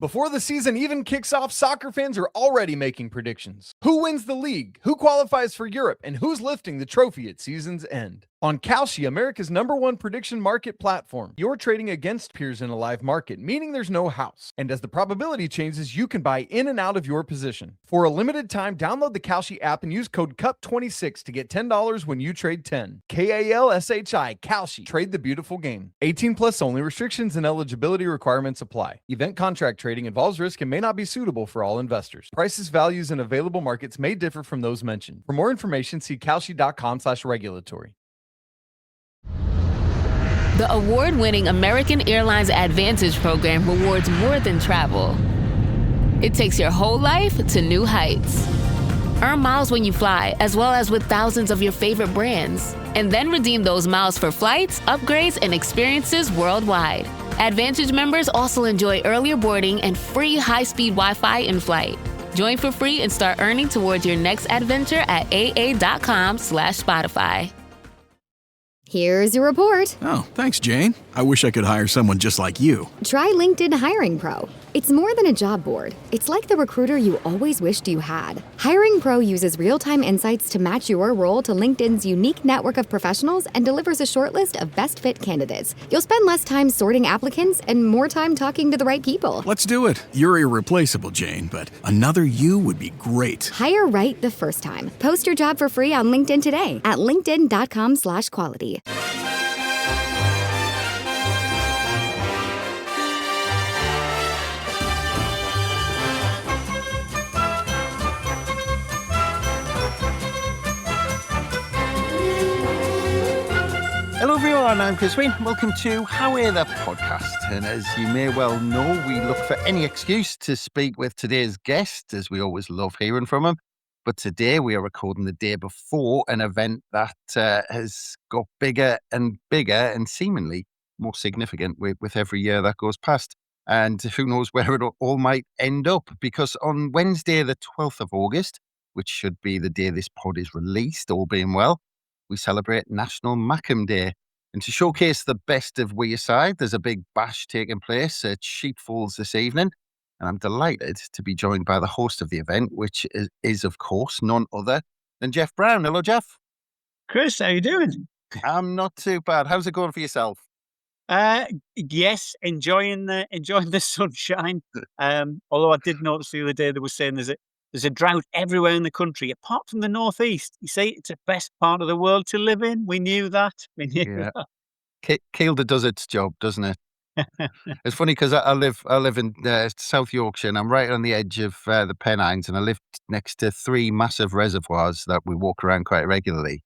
Before the season even kicks off, soccer fans are already making predictions. Who wins the league? Who qualifies for Europe? And who's lifting the trophy at season's end? On Kalshi, America's #1 prediction market platform, you're trading against peers in a live market, meaning there's no house. And as the probability changes, you can buy in and out of your position. For a limited time, download the Kalshi app and use code CUP26 to get $10 when you trade 10. KALSHI, Kalshi. Trade the beautiful game. 18 plus only. Restrictions and eligibility requirements apply. Event contract trading involves risk and may not be suitable for all investors. Prices, values, and available markets may differ from those mentioned. For more information, see kalshi.com/regulatory. The award-winning American Airlines Advantage program rewards more than travel. It takes your whole life to new heights. Earn miles when you fly, as well as with thousands of your favorite brands. And then redeem those miles for flights, upgrades, and experiences worldwide. Advantage members also enjoy earlier boarding and free high-speed Wi-Fi in flight. Join for free and start earning towards your next adventure at aa.com/Spotify. Here's your report. Oh, thanks, Jane. I wish I could hire someone just like you. Try LinkedIn Hiring Pro. It's more than a job board. It's like the recruiter you always wished you had. Hiring Pro uses real-time insights to match your role to LinkedIn's unique network of professionals and delivers a short list of best fit candidates. You'll spend less time sorting applicants and more time talking to the right people. Let's do it. You're irreplaceable, Jane, but another you would be great. Hire right the first time. Post your job for free on LinkedIn today at linkedin.com/quality. Hello everyone, I'm Chris Wayne. Welcome to How Are the podcast. And as you may well know, we look for any excuse to speak with today's guest, as we always love hearing from him. But today we are recording the day before an event that has got bigger and seemingly more significant with every year that goes past. And who knows where it all might end up, because on Wednesday, the 12th of August, which should be the day this pod is released, all being well, we celebrate National Mackem Day. And to showcase the best of Wearside, there's a big bash taking place at Sheepfolds this evening. And I'm delighted to be joined by the host of the event, which is of course, none other than Jeff Brown. Hello, Jeff. Chris, how you doing? I'm not too bad. How's it going for yourself? Yes, enjoying the sunshine. Although I did notice the other day they were saying there's a drought everywhere in the country, apart from the northeast. You say it's the best part of the world to live in. We knew that. Yeah. Kielder does its job, doesn't it? It's funny because I live in South Yorkshire, and I'm right on the edge of the Pennines, and I live next to 3 massive reservoirs that we walk around quite regularly,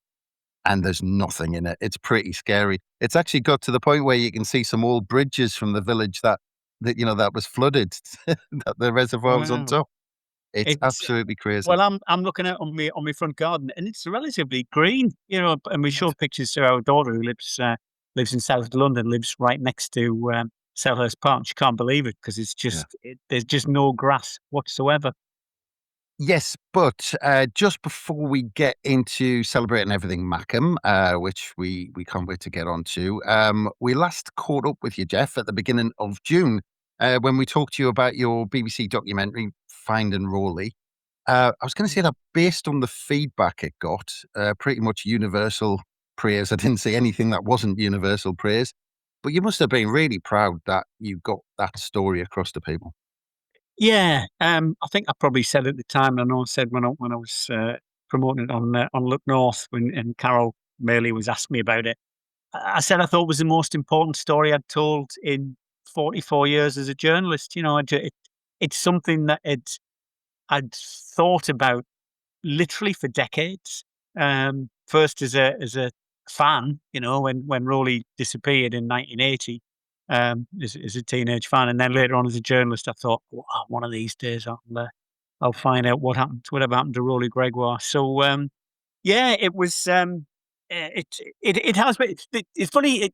and there's nothing in it. It's pretty scary. It's actually got to the point where you can see some old bridges from the village that was flooded, that the reservoir was on top. It's absolutely crazy. Well, I'm looking out on my front garden, and it's relatively green, and we showed pictures to our daughter who lives in South London, lives right next to Selhurst Park. She can't believe it because it's just there's just no grass whatsoever. Yes, but just before we get into celebrating everything Mackem, which we can't wait to get onto, we last caught up with you, Jeff, at the beginning of June when we talked to you about your BBC documentary, Finding Rowley. I was going to say that based on the feedback it got, pretty much universal praise. I didn't see anything that wasn't universal praise, but you must have been really proud that you got that story across to people. Yeah, I think I probably said at the time, and I know I said when I was promoting it on Look North, and Carol Maley was asking me about it, I said I thought it was the most important story I'd told in 44 years as a journalist. It's something that I'd thought about literally for decades. First as a fan, when Rowley disappeared in 1980, as a teenage fan, and then later on as a journalist, I thought, one of these days I'll find out whatever happened to Rowley Gregoire. So it was it has been. It's funny.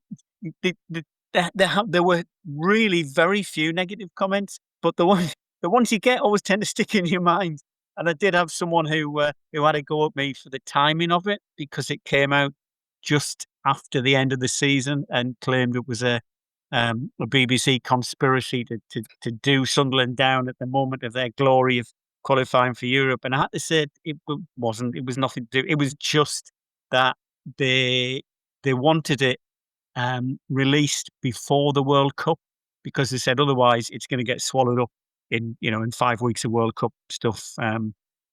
There were really very few negative comments, but the ones you get always tend to stick in your mind. And I did have someone who had a go at me for the timing of it, because it came out just after the end of the season, and claimed it was a a BBC conspiracy to do Sunderland down at the moment of their glory of qualifying for Europe. And I had to say it wasn't. It was nothing to do. It was just that they wanted it released before the World Cup, because they said otherwise it's going to get swallowed up in 5 weeks of World Cup stuff,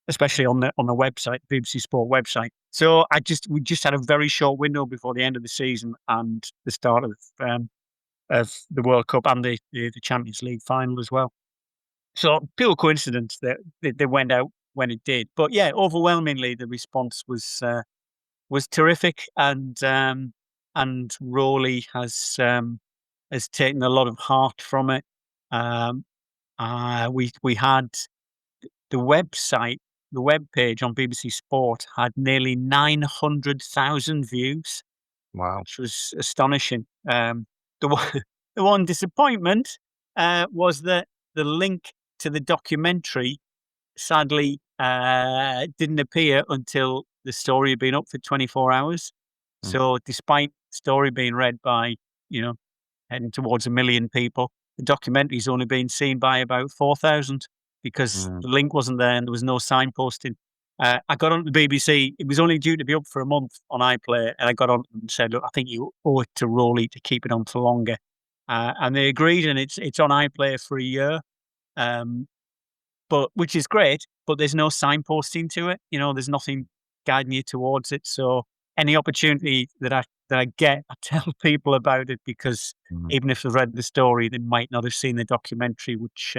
especially on the website, BBC Sport website. So we just had a very short window before the end of the season and the start of the World Cup and the Champions League final as well. So pure coincidence that they went out when it did. But yeah, overwhelmingly the response was terrific, and Rowley has taken a lot of heart from it. We had the website, the web page on BBC Sport had nearly 900,000 views. Wow. Which was astonishing. The one disappointment was that the link to the documentary sadly didn't appear until the story had been up for 24 hours. So despite the story being read by, heading towards 1 million people, the documentary's only been seen by about 4,000 because the link wasn't there and there was no signposting. I got on the BBC. It was only due to be up for a month on iPlayer, and I got on and said, "Look, I think you owe it to Rowley to keep it on for longer." And they agreed, and it's on iPlayer for a year, but which is great. But there's no signposting to it. There's nothing guiding you towards it. So any opportunity that I get, I tell people about it, because even if they've read the story, they might not have seen the documentary, which.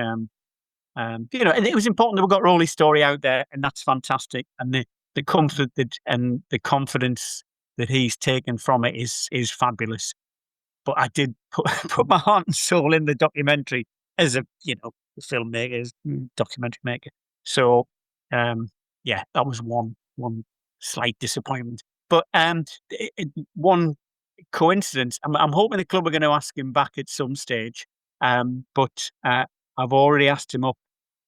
And it was important that we got Rowley's story out there, and that's fantastic. And the comfort and the confidence that he's taken from it is fabulous. But I did put my heart and soul in the documentary as a filmmaker, as documentary maker. So that was one slight disappointment. But one coincidence. I'm hoping the club are going to ask him back at some stage. But I've already asked him up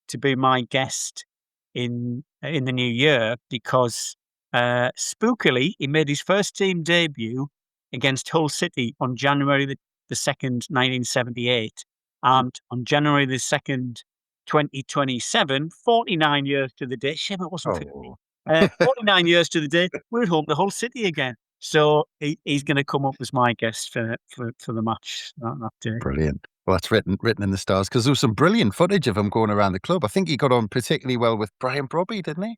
to be my guest in the new year, because spookily he made his first team debut against Hull City on January the 2nd, 1978, and on January the 2nd, 2027, 49 years to the day. Shame it wasn't 50. 49 years to the day, we're at home to Hull City again. So he's going to come up as my guest for the match that day. Brilliant. Well, that's written in the stars, because there was some brilliant footage of him going around the club. I think he got on particularly well with Brian Brobby, didn't he?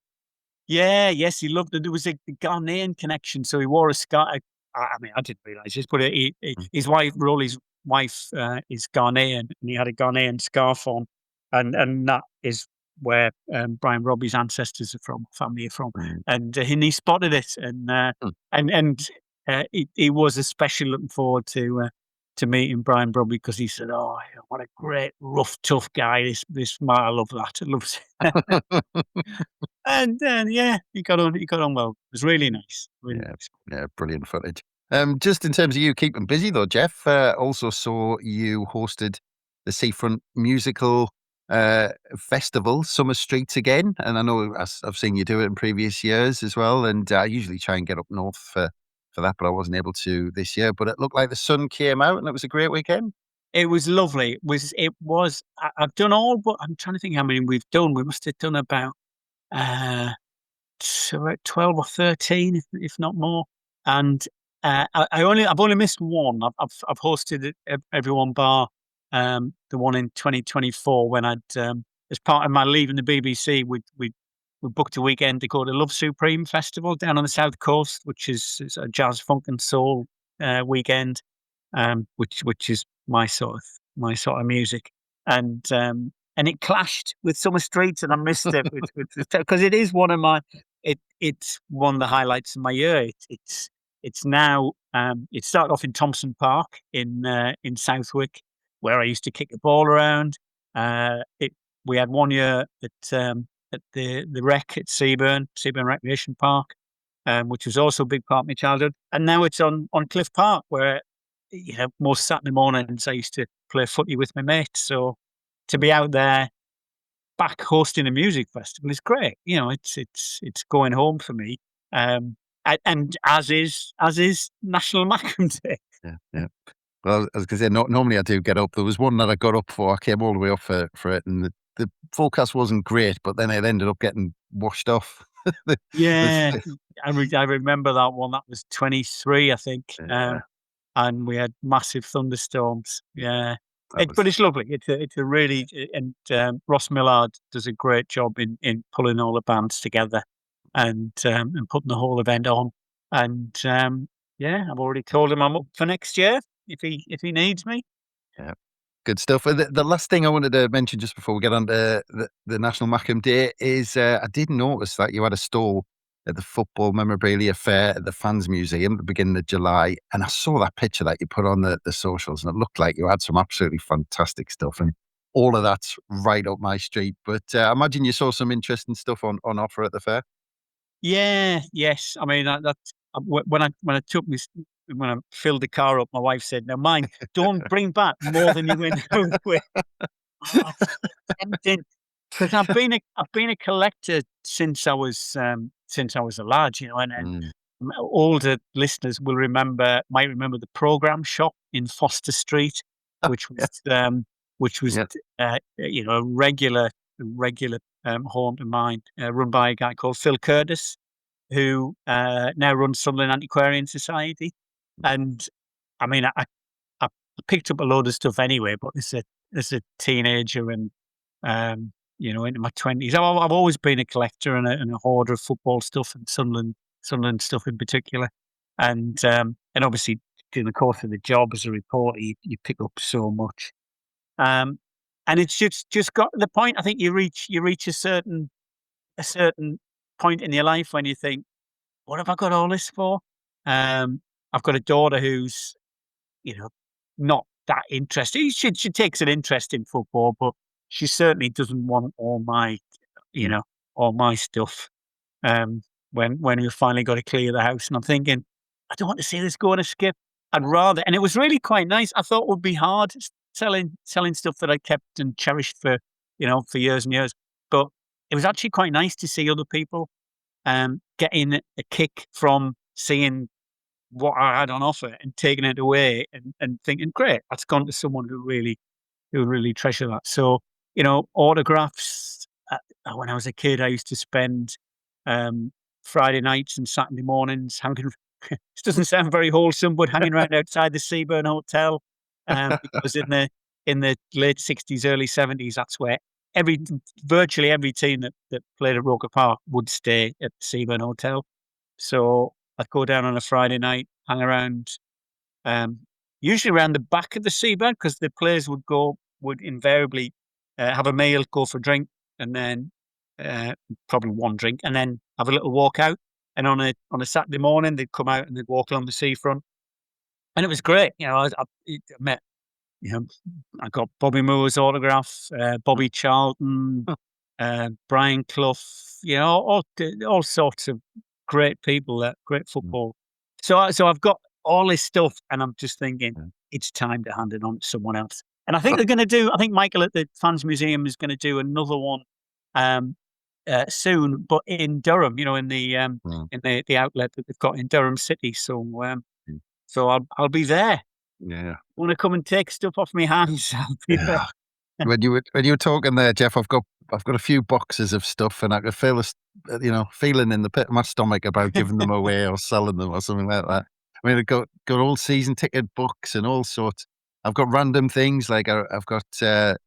Yeah, yes, he loved it. There was a Ghanaian connection, so he wore a scarf. I didn't realise this, but his wife, Rowley's wife, is Ghanaian, and he had a Ghanaian scarf on, and that is where Brian Brobby's ancestors are from, family are from, and he spotted it, and he was especially looking forward to meeting Brian Brobby, because he said, "Oh, what a great, rough, tough guy! This man, I love that. I love it." And he got on well. It was really nice. Really nice. Yeah, brilliant footage. Just in terms of you keeping busy though, Jeff, also saw you hosted the Seafront Musical Festival, Summer Streets again, and I know I've seen you do it in previous years as well, and I usually try and get up north for that, but I wasn't able to this year. But it looked like the sun came out, and it was a great weekend. It was lovely. It was. I've done all, but I'm trying to think how many we've done. We must have done about 12 or 13, if not more. And I've only missed one. I've hosted everyone bar the one in 2024, when I'd as part of my leaving the BBC, we booked a weekend to go to Love Supreme Festival down on the South Coast, which is a jazz, funk, and soul weekend, which is my sort of music, and it clashed with Summer Streets, and I missed it because it is one of my it's one of the highlights of my year. It's now it started off in Thompson Park in Southwick, where I used to kick the ball around. We had 1 year at the rec at Seaburn Recreation Park, which was also a big part of my childhood. And now it's on Cliff Park, where most Saturday mornings I used to play footy with my mates. So to be out there back hosting a music festival is great. It's going home for me. And as is National Mackem Day. Yeah. Well, I was going to say, normally I do get up. There was one that I got up for. I came all the way up for it, and the forecast wasn't great, but then it ended up getting washed off. Yeah, The- I remember that one. That was 23, I think. yeah, And we had massive thunderstorms. Yeah, that but was. it's lovely. It's a really and Ross Millard does a great job in pulling all the bands together and putting the whole event on. And yeah, I've already told him I'm up for next year if he needs me. Yeah. Good stuff. The last thing I wanted to mention just before we get on to the National Mackem Day is I did notice that you had a stall at the Football Memorabilia Fair at the Fans Museum at the beginning of July. And I saw that picture that you put on the socials, and it looked like you had some absolutely fantastic stuff. And all of that's right up my street. But I imagine you saw some interesting stuff on offer at the fair. Yeah, yes. I mean that's when I took this when I filled the car up, my wife said, "Now mind, don't bring back more than you went home with." Oh, tempting, because I've been a collector since I was a lad, you know, and Mm. older listeners might remember the program shop in Foster Street, which was Yeah. you know, a regular haunt of mine, run by a guy called Phil Curtis, who now runs Sunderland Antiquarian Society. And I mean, I picked up a load of stuff anyway, but as a teenager and you know, into my 20s, I've always been a collector and a hoarder of football stuff and Sunderland stuff in particular. And obviously during the course of the job as a reporter, you pick up so much. Um, and it's just got to the point. I think you reach a certain point in your life when you think, what have I got all this for? I've got a daughter who's, you know, not that interested. She takes an interest in football, but she certainly doesn't want you know, all my stuff. When we finally got to clear the house, and I'm thinking, I don't want to see this go on a skip. I'd rather, and it was really quite nice. I thought it would be hard selling stuff that I kept and cherished for, you know, for years and years. But it was actually quite nice to see other people getting a kick from seeing what I had on offer and taking it away and thinking, great, that's gone to someone who really treasure that. So, you know, autographs. When I was a kid, I used to spend Friday nights and Saturday mornings hanging. This doesn't sound very wholesome, but hanging around outside the Seaburn Hotel, because in the late '60s, early '70s, that's where virtually every team that played at Roker Park would stay at the Seaburn Hotel. So I'd go down on a Friday night, hang around, usually around the back of the Seaburn, because the players would invariably have a meal, go for a drink, and then probably one drink, and then have a little walk out. And on a Saturday morning, they'd come out and they'd walk along the seafront, and it was great. You know, I met, you know, I got Bobby Moore's autograph, Bobby Charlton, Brian Clough, you know, all sorts of great people, great football. So I've got all this stuff, and I'm just thinking it's time to hand it on to someone else. And I think I think Michael at the Fans Museum is going to do another one soon, but in Durham, you know, in the outlet that they've got in Durham City. So so I'll be there. Yeah. Want to come and take stuff off my hands? I'll be there. When you were talking there, Jeff, I've got a few boxes of stuff, and I could feel this, you know, feeling in the pit of my stomach about giving them away or selling them or something like that. I mean, I've got all season ticket books and all sorts. I've got random things like I've got a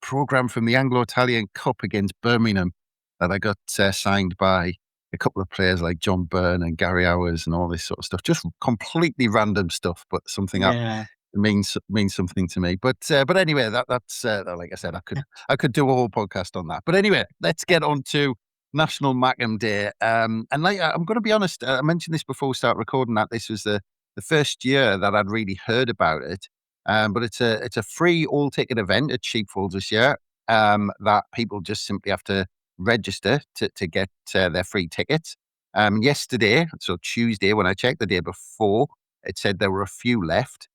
program from the Anglo-Italian Cup against Birmingham that I got signed by a couple of players like John Byrne and Gary Hours and all this sort of stuff. Just completely random stuff, but something that means something to me. But anyway, that's like I said, I could do a whole podcast on that. But anyway, let's get on to National Mackem Day. And like I'm going to be honest, I mentioned this before we start recording that this was the first year that I'd really heard about it. But it's a free all ticket event at Sheepfolds this year. That people just simply have to register to get their free tickets. Yesterday, so Tuesday, when I checked the day before, it said there were a few left.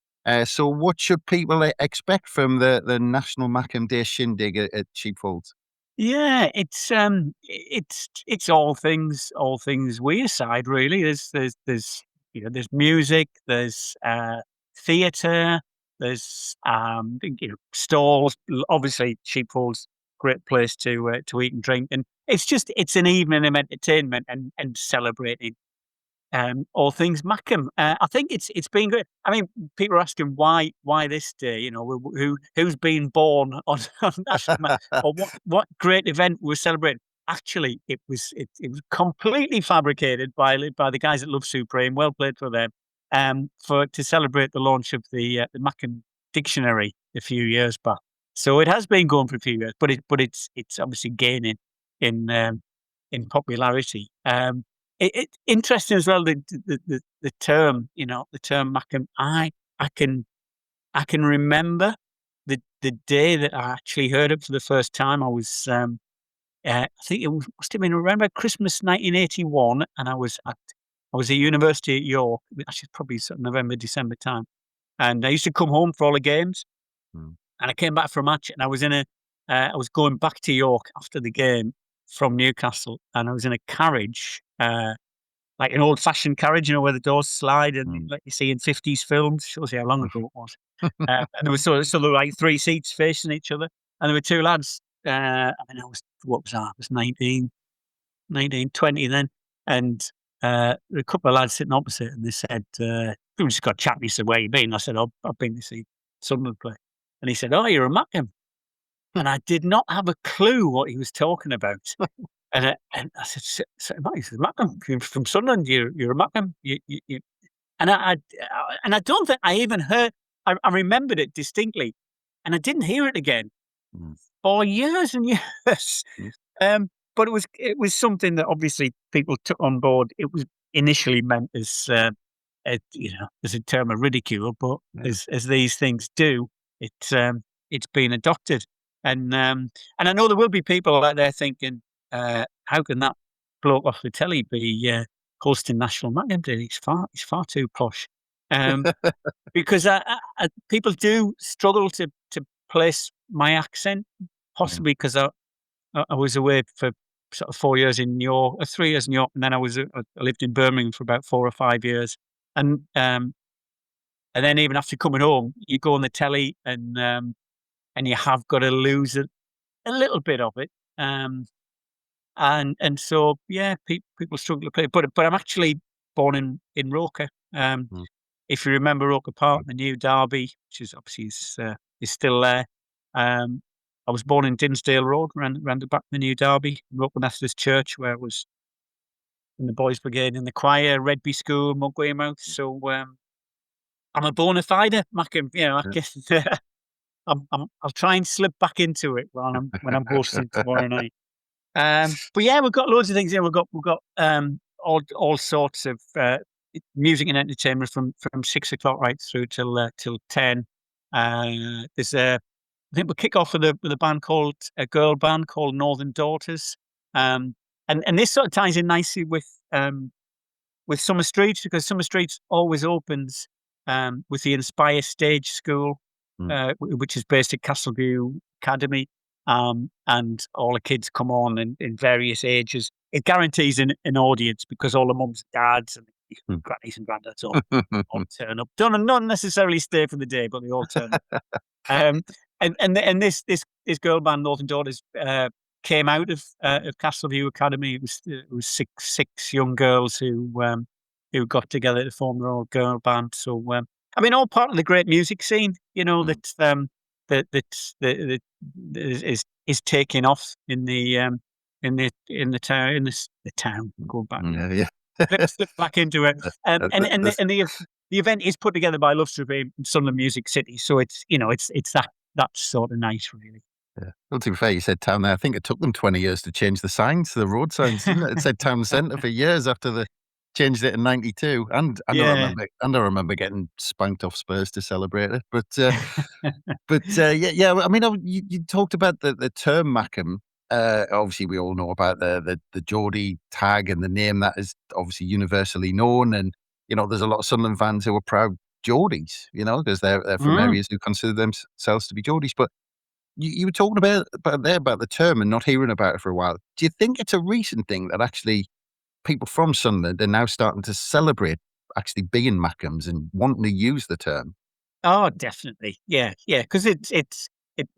So what should people expect from the National Mackem Day shindig at Sheepfolds? Yeah, it's all things wearside really. There's you know, there's music, there's theatre, There's stalls. Obviously, Sheepfolds, great place to eat and drink, and it's an evening of entertainment and celebrating all things Mackem. I think it's been great. I mean, people are asking why this day. Who's been born on National or what great event we're celebrating. Actually, it was completely fabricated by the guys at Love Supreme. Well played for them. To celebrate the launch of the Mackem dictionary a few years back. So it has been going for a few years, but it's obviously gaining in popularity. It's interesting as well, the term, the term Mackem. I can remember the day that I actually heard it for the first time. I was I think must have been around Christmas 1981, and I was at university at York. Actually, probably sort of November, December time. And I used to come home for all the games, and I came back for a match, and I was going back to York after the game from Newcastle, and I was in a carriage, like an old-fashioned carriage, where the doors slide, and like you see in 50s films. Shows you how long ago it was. And there was sort of like three seats facing each other, and there were two lads. I was 19, 20 then, and a couple of lads sitting opposite, and they said, we just got chatting. He said, "Where you been?" I said, "Oh, I've been to see Sunderland play." And he said, "Oh, you're a Mackem." And I did not have a clue what he was talking about. And I said, "Mackem, you're from Sunderland, you're a Mackem." And I don't think I even heard. I remembered it distinctly, and I didn't hear it again for years and years. But it was something that obviously people took on board. It was initially meant as as a term of ridicule, but as these things do, it's been adopted. And I know there will be people out there thinking, how can that bloke off the telly be hosting National Mackem Day? He's far too posh. Because people do struggle to place my accent, possibly because I was away for sort of 4 years in York, 3 years in York, and then I lived in Birmingham for about 4 or 5 years, and then even after coming home, you go on the telly and you have got to lose a little bit of it, and so people struggle to play. But I'm actually born in Roker. If you remember Roker Park, the new derby, which is obviously is still there. I was born in Dinsdale Road, round the back of the new derby, Roker Methodist Church, where I was in the boys' brigade, in the choir, Redby School, Mugweymouth. So I'm a bona fide Mackem. I guess I'll try and slip back into it when I'm hosting tomorrow night. But yeah, we've got loads of things here. We've got all sorts of music and entertainment from 6 o'clock right through till 10. There's I think we'll kick off with a girl band called Northern Daughters, and this sort of ties in nicely with Summer Street, because Summer Street always opens with the Inspire Stage School, which is based at Castleview Academy, and all the kids come on in various ages. It guarantees an audience because all the mums and dads and grannies and granddads all turn up. Don't not necessarily stay for the day, but they all turn up. And this girl band, Northern Daughters, came out of Castleview Academy. It was six young girls who got together to form their own girl band. So I mean, all part of the great music scene, that is taking off in the town. Going back, flip back into it, and the event is put together by Love Supreme and Sunderland Music City. So it's that's sort of nice, really. Yeah. Well, to be fair, you said town there. I think it took them 20 years to change the signs to the road signs, didn't it? It said town centre for years after they changed it in '92. And I remember getting spanked off Spurs to celebrate it. But I mean, you talked about the term Mackem. Obviously, we all know about the Geordie tag and the name that is obviously universally known. And there's a lot of Sunderland fans who are proud Geordies, because they're from areas who consider themselves to be Geordies. But you were talking about the term and not hearing about it for a while. Do you think it's a recent thing that actually people from Sunderland are now starting to celebrate actually being Mackems and wanting to use the term? Oh, definitely. Yeah, yeah. Because it it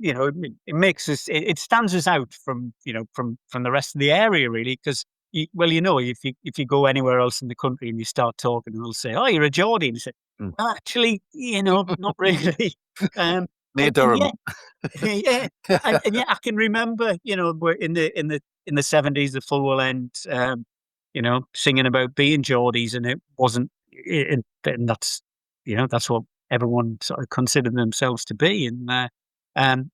makes us it stands us out from from the rest of the area really. Because if you go anywhere else in the country and you start talking, they'll say, "Oh, you're a Geordie," and you say, Mm. "Well, actually, not really." Um, Near and Durham. yet, yeah, and yet I can remember, we're in the 70s, the Fulwell End, singing about being Geordies, and it wasn't, and that's what everyone sort of considered themselves to be, and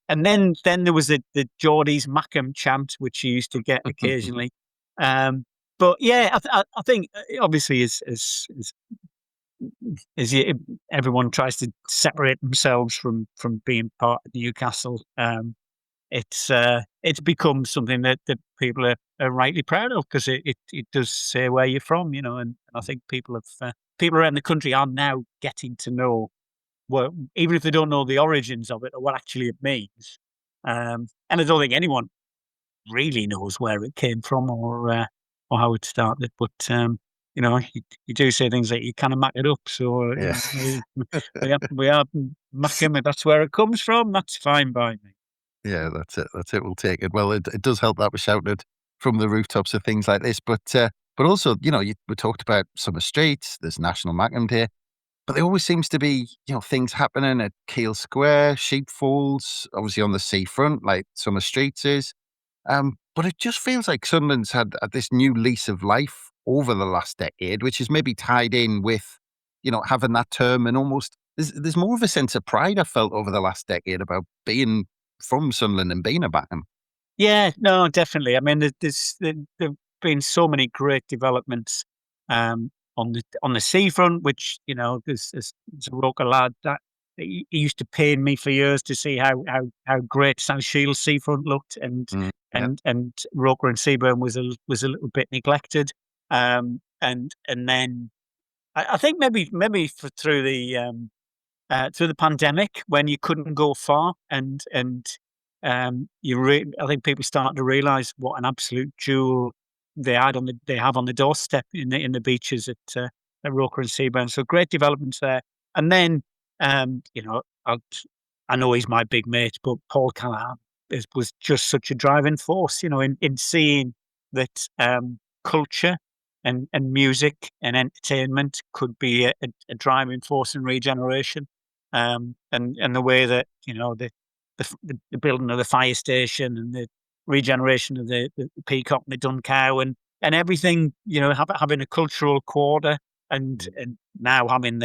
then there was the Geordies Mackem chant, which you used to get occasionally, but yeah, I think obviously everyone tries to separate themselves from being part of Newcastle. It's become something that people are rightly proud of because it does say where you're from, and I think people around the country are now getting to know what, even if they don't know the origins of it or what actually it means. And I don't think anyone really knows where it came from or how it started, but you do say things like you kind of mac it up. So Yeah. we are Mackem. That's where it comes from. That's fine by me. Yeah, that's it. That's it. We'll take it. Well, it does help that we shouted from the rooftops of things like this, but also, we talked about summer streets. There's National Mackem Day, but there always seems to be, things happening at Keele Square, Sheepfolds, obviously on the seafront, like summer streets is. But it just feels like Sunderland's had this new lease of life over the last decade, which is maybe tied in with, having that term and almost there's more of a sense of pride I felt over the last decade about being from Sunderland and being a Backham. Yeah, no, definitely. I mean, there've been so many great developments on the seafront, which there's a local lad that he used to pain me for years to see how great South Shields seafront looked, Yeah. and Roker and Seaburn was a little bit neglected, and then I think maybe through the pandemic when you couldn't go far and I think people started to realise what an absolute jewel they have on the doorstep in the beaches at Roker and Seaburn. So great developments there. And then I know he's my big mate, but Paul Callaghan was just such a driving force, in seeing that culture and music and entertainment could be a driving force in regeneration. And the way that the building of the fire station and the regeneration of the Peacock and the Dun Cow and everything, having a cultural quarter and now having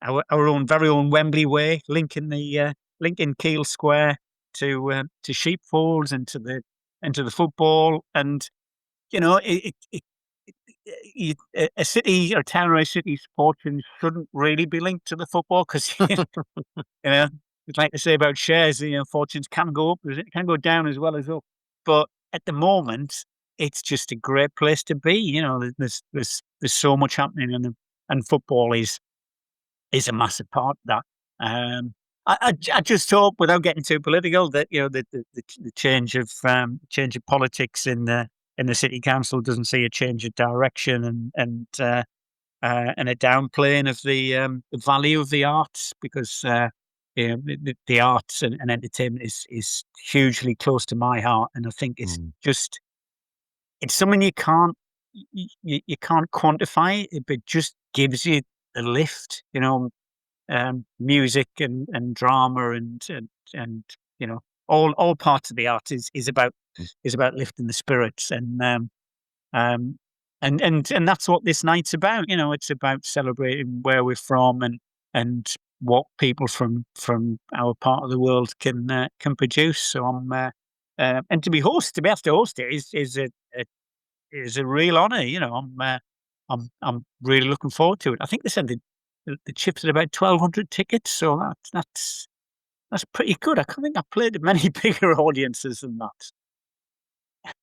our own very own Wembley Way linking Keele Square to Sheepfolds and to the football, and a city or town or a city's fortune shouldn't really be linked to the football because it's like they say about shares, fortunes can go up, it can go down as well as up. But at the moment, it's just a great place to be. There's so much happening, and football is a massive part of that. I just hope, without getting too political, that the change of politics in the city council doesn't see a change of direction and a downplaying of the value of the arts, because the arts and entertainment is hugely close to my heart, and I think it's something you can't quantify it, but it just gives you a lift. Music and drama and all parts of the art is about lifting the spirits, and that's what this night's about. It's about celebrating where we're from and what people from our part of the world can produce. So and to be asked to host it is a real honour. I'm really looking forward to it. I think they said the chips at about 1,200 tickets, so that's pretty good. I think I've played at many bigger audiences than that.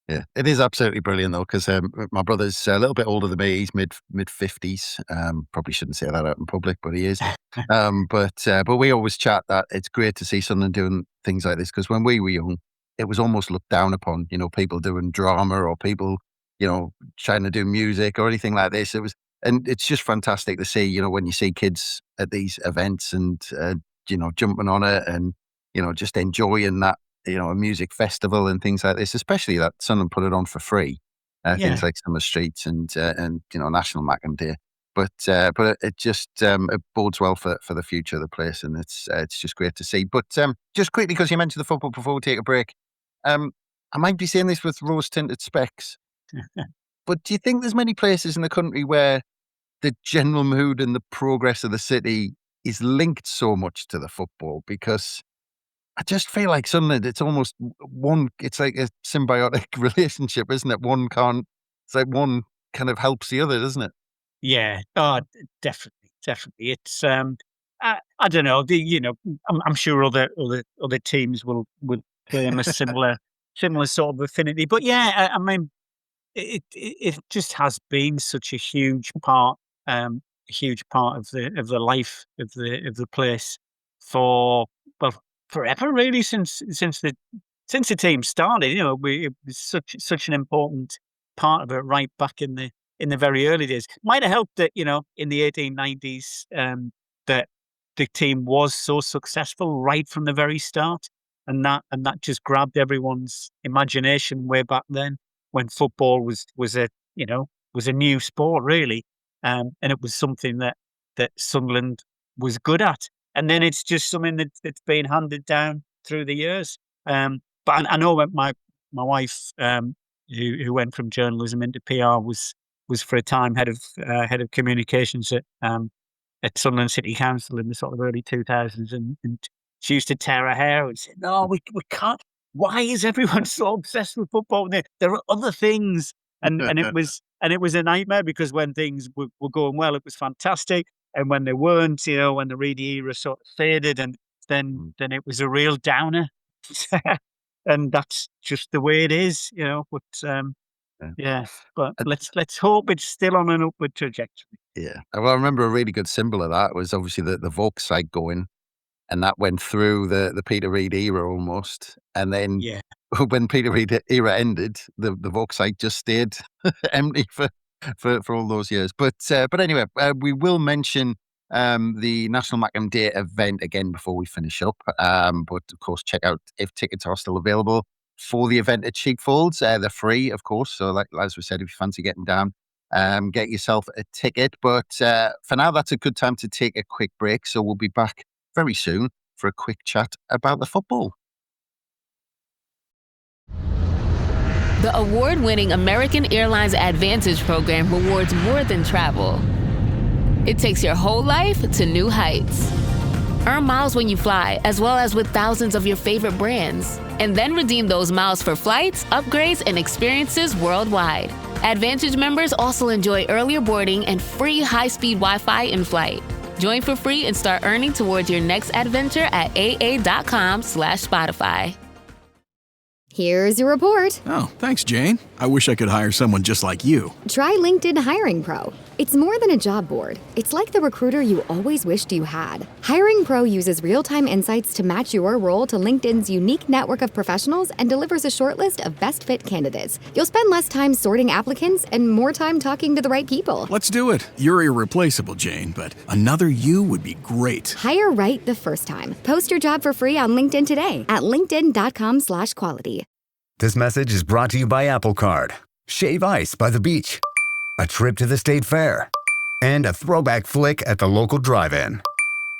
Yeah, it is absolutely brilliant though, because my brother's a little bit older than me. He's mid 50s. Probably shouldn't say that out in public, but he is. But we always chat that it's great to see someone doing things like this, because when we were young, it was almost looked down upon. People doing drama or people, trying to do music or anything like this. And it's just fantastic to see. When you see kids at these events and, jumping on it and, just enjoying that, a music festival and things like this, especially that Sunderland put it on for free. Things like Summer Streets and National Mackem Day. But it just it bodes well for the future of the place, and it's just great to see. But just quickly, because you mentioned the football before we take a break, I might be saying this with rose-tinted specs, but do you think there's many places in the country where the general mood and the progress of the city is linked so much to the football? Because I just feel like Sunderland, it's almost one, it's like a symbiotic relationship, isn't it? It's like one kind of helps the other, doesn't it? Yeah. Oh, definitely. It's I don't know. I'm sure other teams will claim a similar sort of affinity. But yeah, I mean, it just has been such a huge part of the life of the place for, well, forever really, since the team started. It was such an important part of it right back in the very early days. Might have helped that, in the 1890s, that the team was so successful right from the very start, and that just grabbed everyone's imagination way back then, when football was a new sport really, and it was something that Sunderland was good at, and then it's just something that's been handed down through the years. But I know that my wife, who went from journalism into PR, was for a time head of communications at Sunderland City Council in the sort of early 2000s, and she used to tear her hair and say, "No, we can't. Why is everyone so obsessed with football? There are other things." And it was a nightmare, because when things were going well, it was fantastic, and when they weren't, when the Reedy era sort of faded, and then it was a real downer. And that's just the way it is, But yeah, but let's hope it's still on an upward trajectory. Yeah. Well, I remember a really good symbol of that was obviously the Volks site going, and that went through the Peter Reid era almost. And then when Peter Reid era ended, the Volks site just stayed empty for all those years. But anyway, we will mention the National Mackem Day event again before we finish up. But of course, check out if tickets are still available for the event at Sheepfolds. They're free, of course. So as we said, if you fancy getting down, get yourself a ticket. But for now, that's a good time to take a quick break. So we'll be back very soon for a quick chat about the football. The award-winning American Airlines Advantage program rewards more than travel. It takes your whole life to new heights. Earn miles when you fly, as well as with thousands of your favorite brands. And then redeem those miles for flights, upgrades, and experiences worldwide. Advantage members also enjoy earlier boarding and free high-speed Wi-Fi in flight. Join for free and start earning towards your next adventure at aa.com/Spotify. Here's your report. Oh, thanks, Jane. I wish I could hire someone just like you. Try LinkedIn Hiring Pro. It's more than a job board. It's like the recruiter you always wished you had. Hiring Pro uses real-time insights to match your role to LinkedIn's unique network of professionals and delivers a short list of best fit candidates. You'll spend less time sorting applicants and more time talking to the right people. Let's do it. You're irreplaceable, Jane, but another you would be great. Hire right the first time. Post your job for free on LinkedIn today at linkedin.com/quality. This message is brought to you by Apple Card. Shave ice by the beach, a trip to the state fair, and a throwback flick at the local drive-in.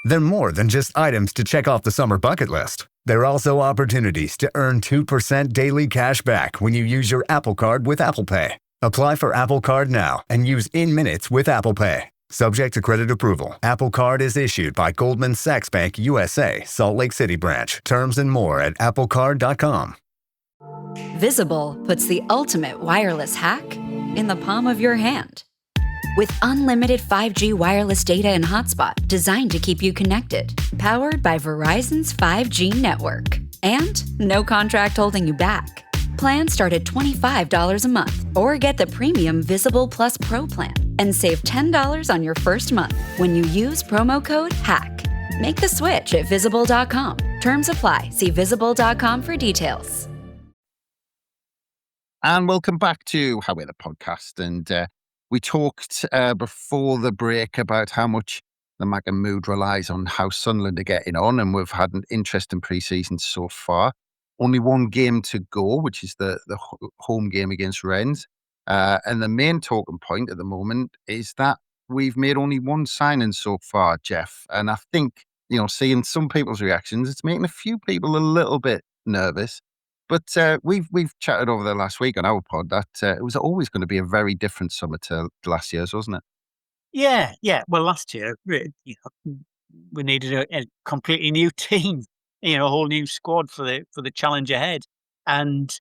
They're more than just items to check off the summer bucket list. They're also opportunities to earn 2% daily cash back when you use your Apple Card with Apple Pay. Apply for Apple Card now and use in-minutes with Apple Pay. Subject to credit approval. Apple Card is issued by Goldman Sachs Bank USA, Salt Lake City branch. Terms and more at applecard.com. Visible puts the ultimate wireless hack in the palm of your hand. With unlimited 5G wireless data and hotspot designed to keep you connected, powered by Verizon's 5G network. And no contract holding you back. Plans start at $25 a month, or get the premium Visible Plus Pro plan and save $10 on your first month when you use promo code HACK. Make the switch at visible.com. Terms apply. See visible.com for details. And welcome back to How We're the podcast. And we talked before the break about how much the Mackem mood relies on how Sunderland are getting on, and we've had an interesting pre-season so far. Only one game to go, which is the home game against Rennes. And the main talking point at the moment is that we've made only one signing so far, Jeff. And I think, seeing some people's reactions, it's making a few people a little bit nervous. But we've chatted over the last week on our pod that it was always going to be a very different summer to last year's, wasn't it? Yeah. Well, last year, we needed a completely new team, a whole new squad for the challenge ahead. And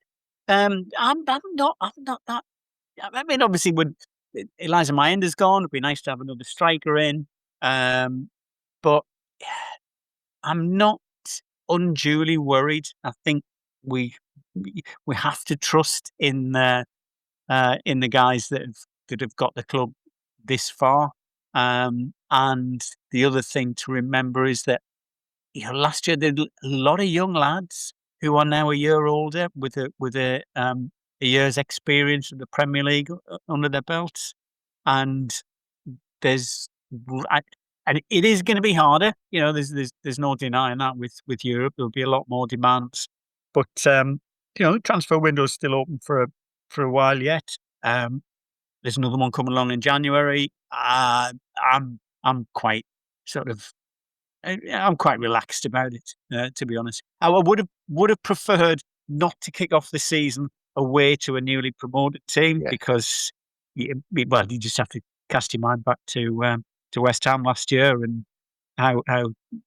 I'm not that. I mean, obviously, when Eliza Mayenda's gone, it'd be nice to have another striker in. But I'm not unduly worried. I think we have to trust in the guys that have got the club this far. And the other thing to remember is that last year there were a lot of young lads who are now a year older with a year's experience of the Premier League under their belts, and and it is going to be harder. There's no denying that with Europe there'll be a lot more demands, but the transfer window is still open for a while yet. There's another one coming along in January. I'm quite I'm quite relaxed about it, to be honest. I would have preferred not to kick off the season away to a newly promoted team because, you just have to cast your mind back to West Ham last year and how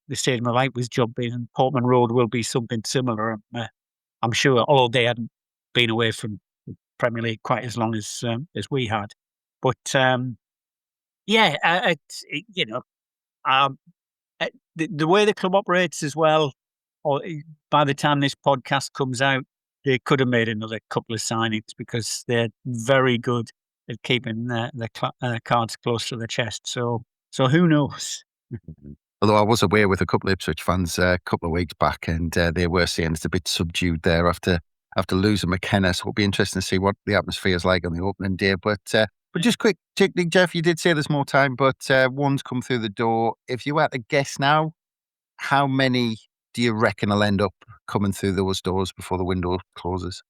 the Stadium of Light was jumping, and Portman Road will be something similar. I'm sure, although they hadn't been away from the Premier League quite as long as we had. But the way the club operates as well, or by the time this podcast comes out, they could have made another couple of signings because they're very good at keeping their cards close to their chest. So who knows? Although I was aware with a couple of Ipswich fans a couple of weeks back, and they were saying it's a bit subdued there after losing McKenna. So it'll be interesting to see what the atmosphere is like on the opening day. But just quick, Jeff, you did say there's more time, but one's come through the door. If you had to guess now, how many do you reckon will end up coming through those doors before the window closes?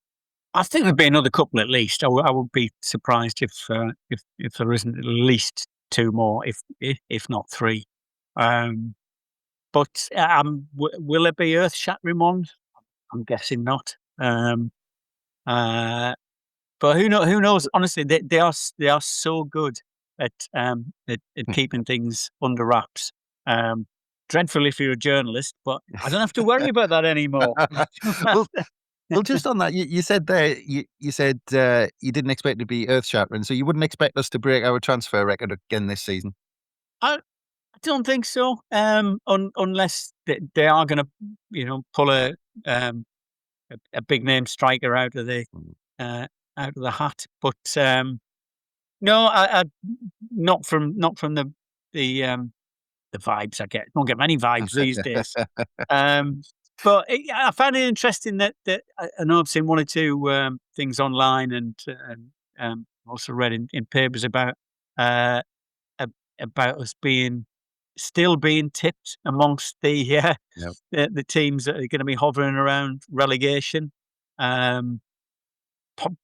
I think there'd be another couple at least. I would be surprised if there isn't at least two more, if not three. But will it be earth-shattering ones? I'm guessing not. But who knows? Honestly, they are so good at keeping things under wraps. Dreadful if you're a journalist, but I don't have to worry about that anymore. Well, just on that, you said there, you said you didn't expect it to be earth-shattering, so you wouldn't expect us to break our transfer record again this season? I don't think so, unless they are going to, pull a big name striker out of the hat. But no, I not from the vibes I get. I don't get many vibes these days. But I found it interesting that I know I've seen one or two things online and also read in papers about us still being tipped amongst the teams that are going to be hovering around relegation.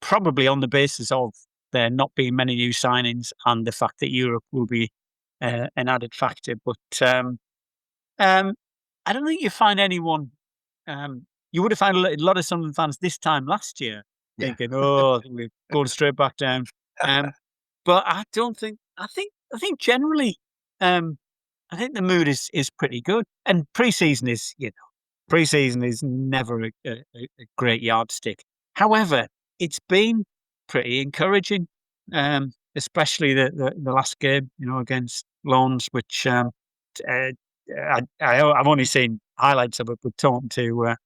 Probably on the basis of there not being many new signings and the fact that Europe will be an added factor. But I don't think you find anyone. You would have found a lot of Sunderland fans this time last year thinking, "Oh, we're going straight back down." But I don't think. I think generally, I think the mood is pretty good. And pre-season is never a great yardstick. However, it's been pretty encouraging, especially the last game, against Lons, which I've only seen highlights of it, but talking to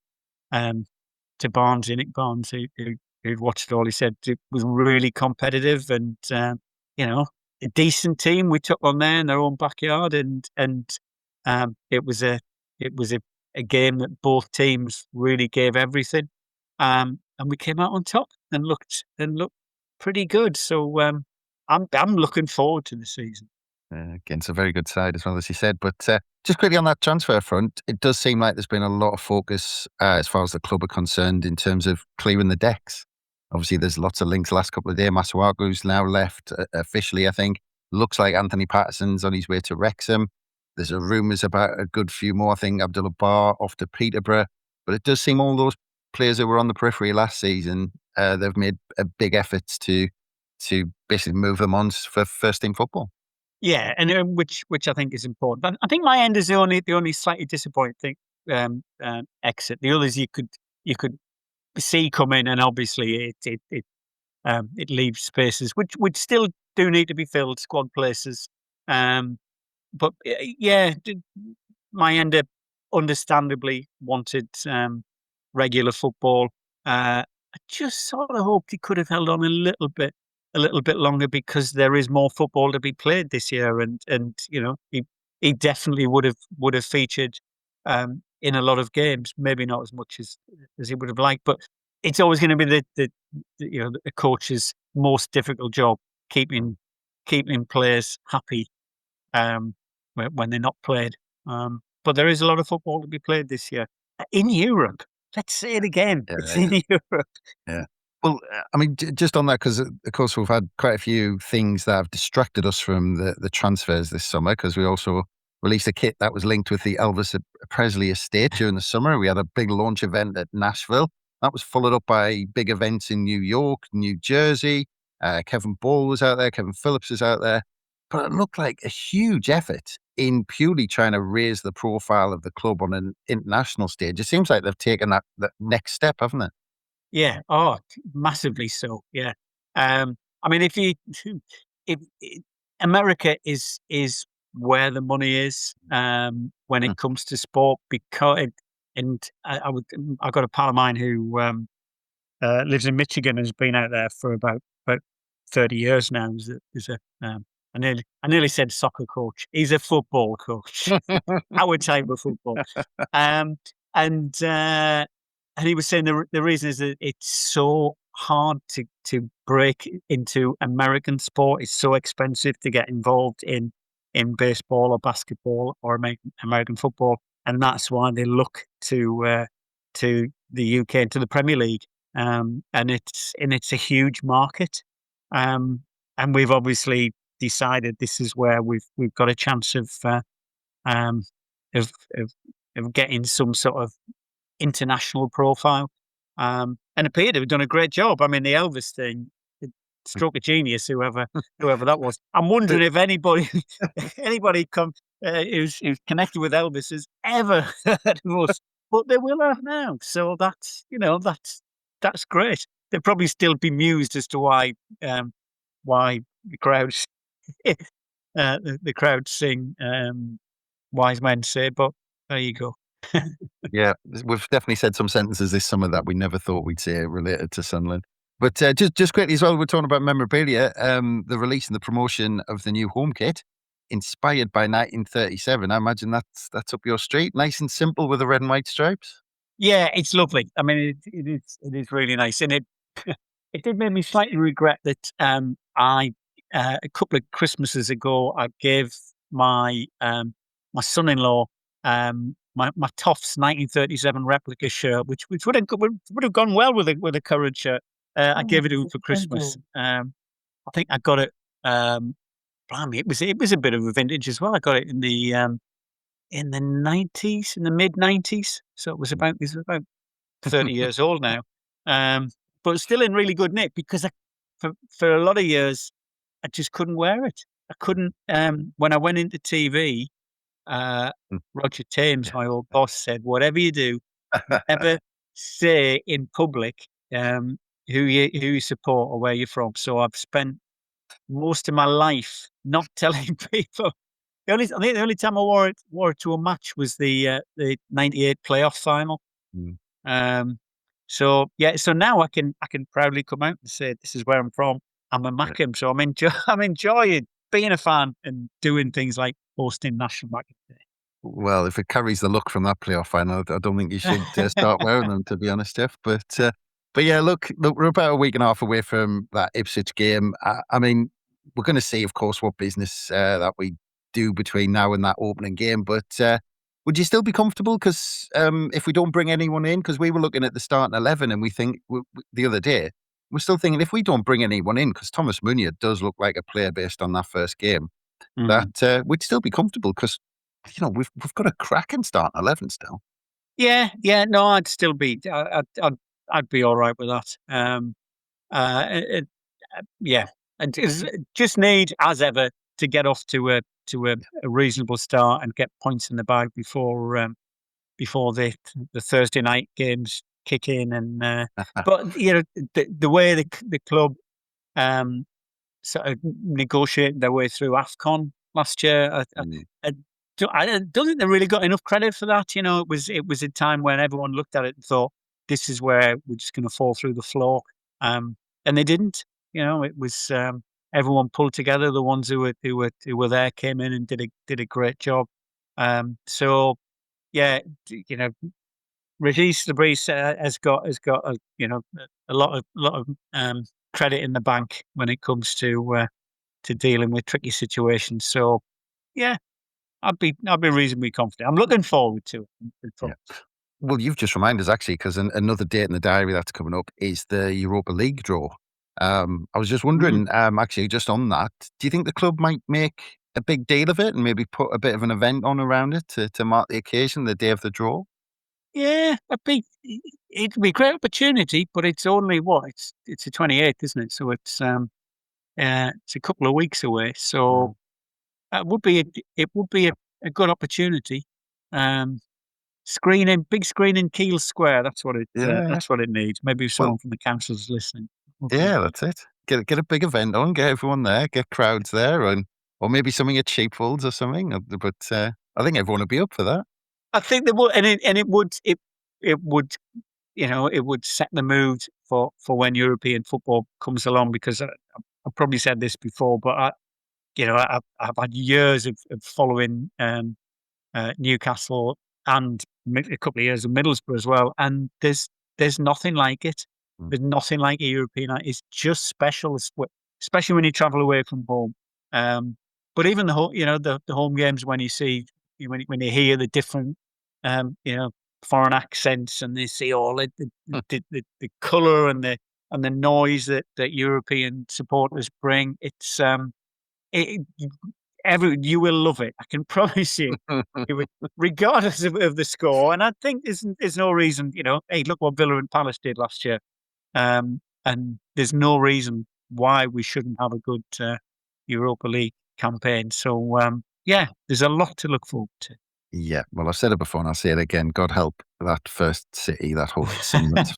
Nick Barnes, who'd watched it all, he said it was really competitive and a decent team we took on there in their own backyard, and it was a game that both teams really gave everything, and we came out on top and looked pretty good. So I'm looking forward to the season. Against a very good side as well, as you said. But just quickly on that transfer front, it does seem like there's been a lot of focus as far as the club are concerned in terms of clearing the decks. Obviously, there's lots of links the last couple of days. Masuaku's now left officially, I think. Looks like Anthony Patterson's on his way to Wrexham. There's rumours about a good few more. I think Abdullah Bar off to Peterborough. But it does seem all those players who were on the periphery last season, they've made a big efforts to basically move them on for first team football. Yeah, and which I think is important. I think my end is the only slightly disappointing thing, exit. The others you could see coming, and obviously it leaves spaces which still do need to be filled, squad places. But yeah, my end understandably wanted regular football. I just sort of hoped he could have held on a little bit longer, because there is more football to be played this year, and he definitely would have featured in a lot of games. Maybe not as much as he would have liked, but it's always going to be the coach's most difficult job, keeping players happy when they're not played. But there is a lot of football to be played this year in Europe. Let's say it again. It's in Europe. Yeah. Well, I mean, just on that, because of course we've had quite a few things that have distracted us from the transfers this summer, because we also released a kit that was linked with the Elvis Presley estate during the summer. We had a big launch event at Nashville. That was followed up by big events in New York, New Jersey. Kevin Ball was out there. Kevin Phillips was out there. But it looked like a huge effort in purely trying to raise the profile of the club on an international stage. It seems like they've taken that next step, haven't they? Yeah. Oh, massively so. Yeah. I mean, if America is where the money is when it comes to sport, because I got a pal of mine who lives in Michigan and has been out there for about 30 years now. I nearly said soccer coach. He's a football coach, our type of football. And he was saying the reason is that it's so hard to break into American sport. It's so expensive to get involved in baseball or basketball or American football, and that's why they look to the UK and to the Premier League. And it's a huge market. And we've obviously decided this is where we've got a chance of getting some sort of international profile. And appear to have done a great job. I mean, the Elvis thing, stroke of genius, whoever that was. I'm wondering if anybody who's connected with Elvis has ever heard of us, but they will have now. So that's great. They'll probably still be bemused as to why the crowds the crowds sing "Wise Men Say," but there you go. Yeah, we've definitely said some sentences this summer that we never thought we'd say related to Sunderland. But just quickly as well, we're talking about memorabilia. The release and the promotion of the new home kit, inspired by 1937. I imagine that's up your street. Nice and simple with the red and white stripes. Yeah, it's lovely. I mean, it is really nice, and it did make me slightly regret that I a couple of Christmases ago I gave my my son-in-law my Toffs 1937 replica shirt, which would have gone well with a current shirt. I gave it to him for Christmas. I think I got it. Blimey, it was a bit of a vintage as well. I got it in the 90s, in the mid 90s. So it was about 30 years old now. But still in really good nick, because for a lot of years I just couldn't wear it. I couldn't. When I went into TV, Roger Thames, my old boss, said, "Whatever you do, never say in public who you support or where you're from." So I've spent most of my life not telling people. I think the only time I wore it to a match was the '98 playoff final. So now I can proudly come out and say this is where I'm from. I'm a Mackem, so I'm enjoying being a fan and doing things like hosting National Mackem Day. Well, if it carries the look from that playoff final, I don't think you should start wearing them, to be honest, Jeff. But yeah, look, we're about a week and a half away from that Ipswich game. I mean, we're going to see, of course, what business that we do between now and that opening game. But would you still be comfortable? Because if we don't bring anyone in, because we were looking at the starting 11 and we think the other day, we're still thinking if we don't bring anyone in, because Thomas Meunier does look like a player based on that first game, that we'd still be comfortable because, we've got a cracking starting 11 still. Yeah, no, I'd still be, I'd be all right with that. Yeah, and just need, as ever, to get off to a reasonable start and get points in the bag before the Thursday night games kick in. And but the way the club sort of negotiated their way through AFCON last year, I don't think they really got enough credit for that. It was a time when everyone looked at it and thought, this is where we're just going to fall through the floor, and they didn't. It was everyone pulled together. The ones who were there came in and did a great job. So yeah, Regis Lebris has got a lot of credit in the bank when it comes to dealing with tricky situations. So yeah, I'd be reasonably confident. I'm looking forward to it. Yeah. Well, you've just reminded us actually, because another date in the diary that's coming up is the Europa League draw. I was just wondering, actually, just on that, do you think the club might make a big deal of it and maybe put a bit of an event on around it to mark the occasion, the day of the draw? Yeah, it'd be a great opportunity, but it's only it's the 28th, isn't it? So it's a couple of weeks away. So it would be a good opportunity. Big screen in Kiel Square. That's what it needs. Maybe someone from the council's listening. Yeah, that's it. Get a big event on, get everyone there, get crowds there, or maybe something at Sheepfolds or something. But I think everyone would be up for that. I think they would, and it would set the mood for when European football comes along. Because I've probably said this before, but I've had years of following Newcastle and a couple of years of Middlesbrough as well, and there's nothing like it. There's nothing like a European night. It's just special, especially when you travel away from home. But even the home games, when you see when you hear the different foreign accents, and they see all the colour and the noise that European supporters bring, it's you will love it. I can promise you, regardless of the score. And I think there's no reason, hey, look what Villa and Palace did last year. And there's no reason why we shouldn't have a good Europa League campaign. So, yeah, there's a lot to look forward to. Yeah, well, I've said it before and I'll say it again. God help that first city, that whole Sunderland's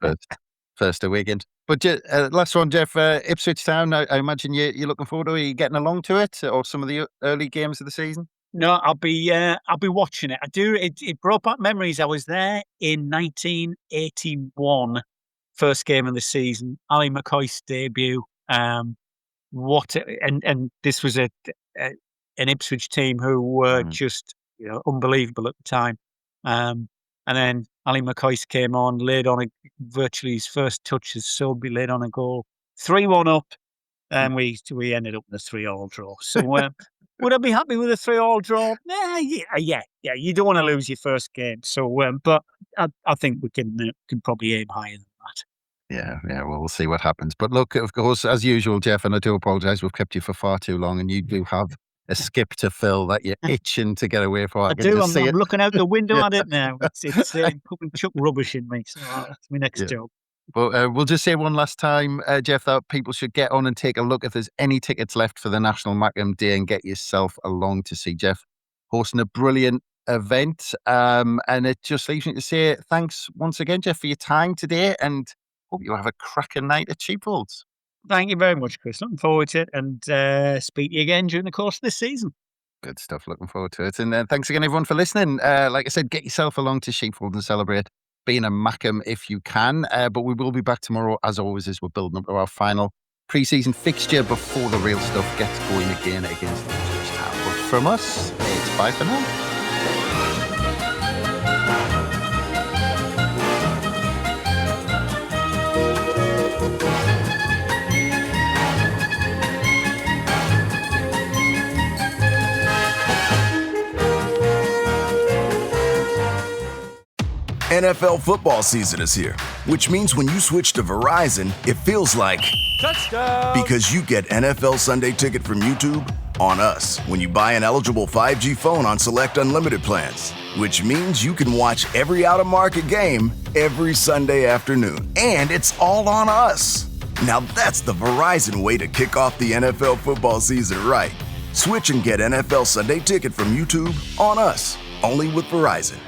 first weekend. But last one, Jeff, Ipswich Town, I imagine you're looking forward to it. Are you getting along to it, or some of the early games of the season? No, I'll be watching it. I do. It brought back memories. I was there in 1981, first game of the season, Ali McCoist's debut. And this was an Ipswich team who were just unbelievable at the time. And then Ali McCoist came on, laid on virtually his first touch as Soulby laid on a goal, 3-1 up, and we ended up in a 3-3 draw. So would I be happy with a 3-3 draw? Yeah. You don't want to lose your first game. So, but I think we can probably aim higher than that. Yeah, well, we'll see what happens. But look, of course, as usual, Jeff, and I do apologise, we've kept you for far too long, and you do have a skip to fill that you're itching to get away from. I do. I'm looking out the window at it now. It's putting chuck rubbish in me. So that's my next job. But we'll just say one last time, Jeff, that people should get on and take a look if there's any tickets left for the National Mackem Day, and get yourself along to see Jeff hosting a brilliant event. And it just leaves me to say thanks once again, Jeff, for your time today, and hope you have a cracking night at Sheepfolds. Thank you very much, Chris. Looking forward to it, and speak to you again during the course of this season. Good stuff. Looking forward to it. And thanks again, everyone, for listening. Like I said, get yourself along to Sheepfolds and celebrate being a Mackem if you can. But we will be back tomorrow, as always, as we're building up to our final pre-season fixture before the real stuff gets going again against Ipswich Town. But from us, it's bye for now. NFL football season is here, which means when you switch to Verizon, it feels like Touchdown! because you get NFL Sunday Ticket from YouTube on us when you buy an eligible 5G phone on select unlimited plans, which means you can watch every out-of-market game every Sunday afternoon. And it's all on us. Now that's the Verizon way to kick off the NFL football season right. Switch and get NFL Sunday Ticket from YouTube on us, only with Verizon.